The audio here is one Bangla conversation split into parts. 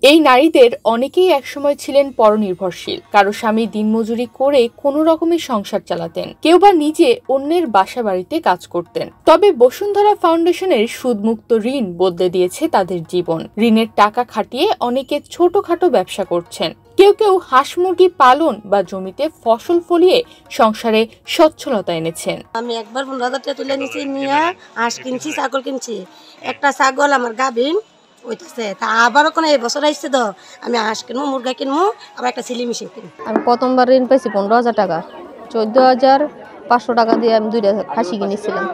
এই নারীদের অনেকেই একসময় ছিলেন পরনির্ভরশীল। কারো স্বামী দিনমজুরি করে কোনো রকমে সংসার চালাতেন, কেউ বা নিজে অন্যের বাসা বাড়িতে কাজ করতেন। তবে বসুন্ধরা ফাউন্ডেশনের সুদমুক্ত ঋণ বদলে দিয়েছে তাদের জীবন। ঋণের টাকা খাটিয়ে অনেকে ছোটখাটো ব্যবসা করছেন, কেউ কেউ হাঁস মুরগি পালন বা জমিতে ফসল ফলিয়ে সংসারে সচ্ছলতা এনেছেন। আমি একবার 15,000 টাকা তুলে নিয়েছি, নিয়ে হাঁস কিনছি, ছাগল কিনছি। একটা ছাগল আমার গাভিন হইতেছে, তা আবারও কোনো এই বছর আসছে তো আমি হাঁস কিনবো, মুরগা কিনবো, আবার একটা সিলি মেশিন কিনবো। আমি প্রথমবার ঋণ পাইছি 15,000 টাকা। 14,500 টাকা দিয়ে আমি 2টা খাসি কিনেছিলাম।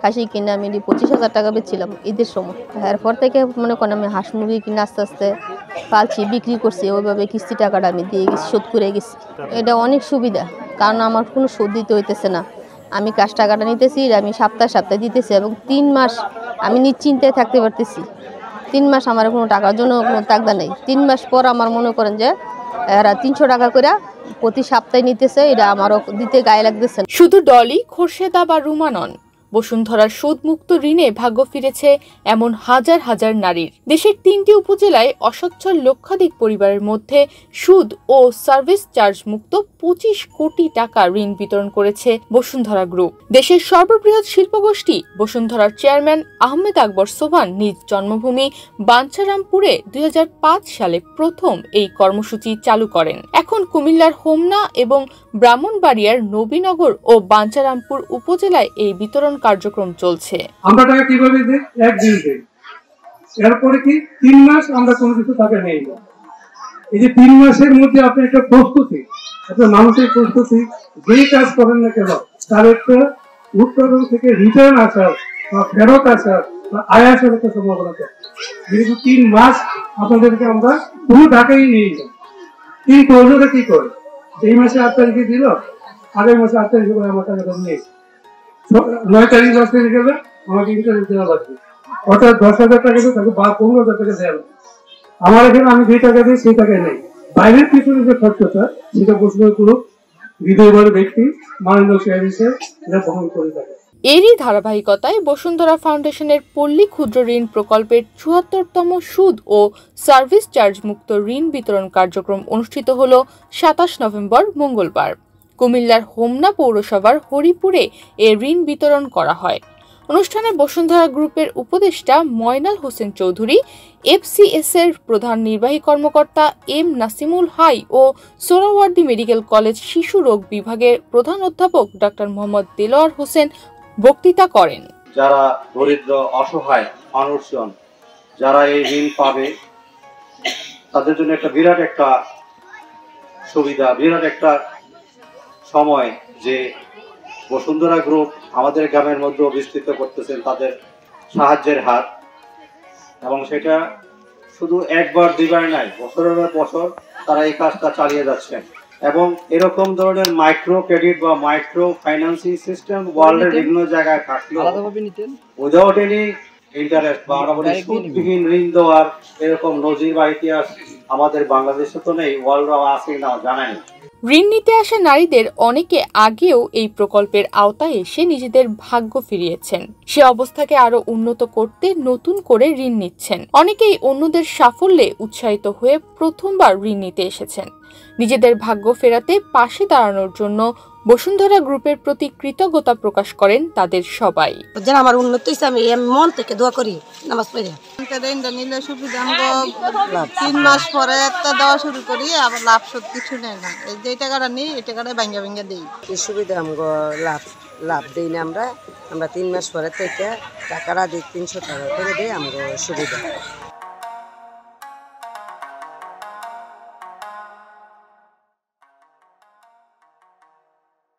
খাসি কিনে আমি 25,000 টাকা বেচছিলাম ঈদের সময়। এরপর থেকে মনে করেন আমি হাঁস মুরগি কিনে আস্তে আস্তে পালছি, বিক্রি করছি। ওইভাবে কিস্তি টাকাটা আমি দিয়ে গেছি, শোধ করে গেছি। এটা অনেক সুবিধা, কারণ আমার কোনো শোধ দিতে হইতেছে না। আমি কাজ টাকাটা নিতেছি, আমি সপ্তাহে সপ্তাহে দিতেছি এবং 3 মাস আমি নিশ্চিন্তায় থাকতে পারতেছি। 3 মাস আমার কোনো টাকার জন্য কোনো তাগদা নেই। 3 মাস পর আমার মনে করেন যে এরা 300 টাকা করে প্রতি সপ্তাহে নিতেছে, এটা আমারও দিতে গায়ে লাগতেছে। শুধু ডলি, খোরশেদা বা রুমা নন, বসুন্ধরার সুদমুক্ত ঋণে ভাগ্য ফিরেছে এমন হাজার হাজার নারীর। দেশের 3টি উপজেলায় অসচ্ছল লক্ষাধিক পরিবারের মধ্যে সুদ ও সার্ভিস চার্জ মুক্ত 25 কোটি টাকা ঋণ বিতরণ করেছে বসুন্ধরা গ্রুপ। দেশের সর্ববৃহৎ শিল্পগোষ্ঠী বসুন্ধরার চেয়ারম্যান আহমেদ আকবর সোবহান নিজ জন্মভূমি বাঞ্ছারামপুরে 2005 সালে প্রথম এই কর্মসূচি চালু করেন। এখন কুমিল্লার হোমনা এবং ব্রাহ্মণবাড়িয়ার নবীনগর ও বাঞ্ছারামপুর উপজেলায় এই বিতরণ কার্যক্রম চলছে। আমরা টাকা কিভাবে দিই? একদিন দিই, এরপরে কি 3 মাস আমরা কোনো কিছু টাকা নেই না। এই যে 3 মাসের মধ্যে আপনি একটা প্রস্তুতি, আপনার মানসিক প্রস্তুতি, যেই কাজ করেন না কেন তার একটা উৎপাদন থেকে রিটার্ন আসার বা ফেরত আসার বা আয় আসার একটা সম্ভাবনা থাকে। যেহেতু 3 মাস আপনাদেরকে আমরা কোনো টাকাই নেই না, কিন্তু ওরা কি করে এই মাসে 8 তারিখে দিল, আগামী মাসে 8 তারিখে আমার টাকাটা নিয়ে 9 তারিখ 10 তারিখ গেলে আমাকে ইন্টারেস্ট দেওয়া লাগবে, অর্থাৎ 10,000 টাকা দিয়ে তাকে 15,000 টাকা দেওয়া লাগবে। আমার এখানে আমি যে টাকা দিই সেই টাকায় নেই, বাইরের পিছনে যে খরচটা সেটা বসবে পুরো হৃদয়বান ব্যক্তি মাননীয় চেয়ারম্যান এটা বহন করে থাকে। এরই ধারাবাহিকতায় বসুন্ধরা ফাউন্ডেশনের পল্লী ক্ষুদ্র ঋণ প্রকল্পের 74তম সুদ ও সার্ভিস চার্জ মুক্ত ঋণ বিতরণ কার্যক্রম অনুষ্ঠিত হল 27 নভেম্বর মঙ্গলবার। কুমিল্লার হোমনা পৌরসভার হরিপুরে এ ঋণ বিতরণ করা হয়। অনুষ্ঠানে বসুন্ধরা গ্রুপের উপদেষ্টা ময়নাল হোসেন চৌধুরী, এফসিএস এর প্রধান নির্বাহী কর্মকর্তা এম নাসিমুল হাই ও সোহরাওয়ার্দী মেডিকেল কলেজ শিশু রোগ বিভাগের প্রধান অধ্যাপক ডক্টর মোহাম্মদ দেলোয়ার হোসেন বক্তৃতা করেন। যারা দরিদ্র অসহায় মানুষজন যারা এই ঋণ পাবে তাদের জন্য একটা বিরাট একটা সুবিধা, বিরাট একটা সময় যে বসুন্ধরা গ্রুপ আমাদের গ্রামের মধ্যে বিস্তৃত করতেছেন তাদের সাহায্যের হাত, এবং সেটা শুধু একবার দুইবার নাই, বছরের বছর তারা এই কাজটা চালিয়ে যাচ্ছেন। এবং এরকম ধরনের মাইক্রো ক্রেডিট বা মাইক্রো ফাইন্যান্সিং সিস্টেম ওয়ার্ল্ডের বিভিন্ন জায়গায় থাকলেও উইদাউট এনি ইন্টারেস্ট বা আমরা বলি সুদবিহীন ঋণ দেওয়ার এরকম নজির বা ইতিহাস আমাদের বাংলাদেশে তো নেই, ওয়ার্ল্ড আছে না জানাই। ঋণ নিতে আসা নারীদের অনেকে আগেও এই প্রকল্পের আওতায় এসে নিজেদের ভাগ্য ফিরিয়েছেন। সে অবস্থাকে আরো উন্নত করতে নতুন করে ঋণ নিচ্ছেন। অনেকেই অন্যদের সাফল্যে উৎসাহিত হয়ে প্রথমবার ঋণ নিতে এসেছেন। নিজেদের ভাগ্য ফেরাতে পাশে দাঁড়ানোর জন্য বসুন্ধরা গ্রুপের প্রতি কৃতজ্ঞতা প্রকাশ করেন তাদের সবাই। যেন আমার উন্নতি হয়েছে আমি মন থেকে দোয়া করি, নামাজ পড়ে। ঋণটা নিলে সুবিধা, 3 মাস পরে একটা দেওয়া শুরু করি, আবার লাভ শোধ কিছু নেয় না। যে টাকাটা নিই এই টাকাটা ভাঙ্গা ভাঙ্গা দিই। এই সুবিধা আমগো লাভ দিই না, আমরা 3 মাস পরে থেকে টাকাটা দিই 300 টাকা করে দিই আমগো সুবিধা।